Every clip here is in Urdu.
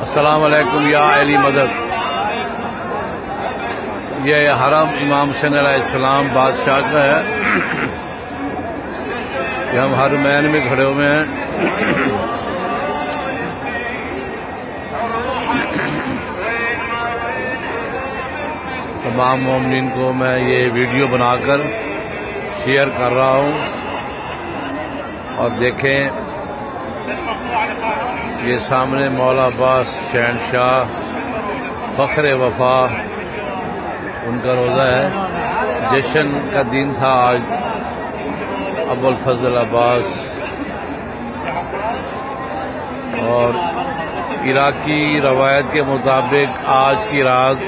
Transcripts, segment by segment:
السلام علیکم یا علی مدد۔ یہ حرم امام حسین علیہ السلام بادشاہ کا ہے۔ یہ ہم حرمین میں کھڑے ہوئے ہیں۔ تمام مومنین کو میں یہ ویڈیو بنا کر شیئر کر رہا ہوں، اور دیکھیں یہ سامنے مولا عباس شہنشاہ فخر وفا ان کا روزہ ہے۔ جشن کا دن تھا آج ابو الفضل عباس، اور عراقی روایت کے مطابق آج کی رات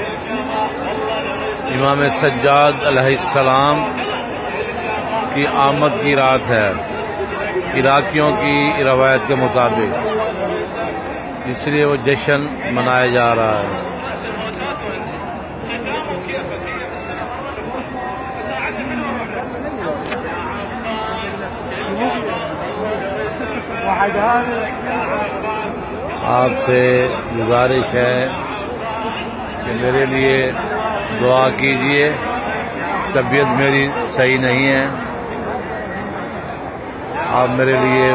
امام سجاد علیہ السلام کی آمد کی رات ہے، عراقیوں کی روایت کے مطابق، اس لیے وہ جشن منایا جا رہا ہے۔ آپ سے گزارش ہے کہ میرے لیے دعا کیجیے، طبیعت میری صحیح نہیں ہے۔ آپ میرے لیے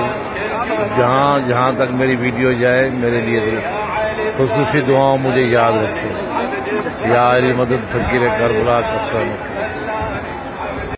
جہاں تک میری ویڈیو جائے میرے لیے خصوصی دعاؤں مجھے یاد رکھیں۔ یا علی مدد فقیر کربلا کسرا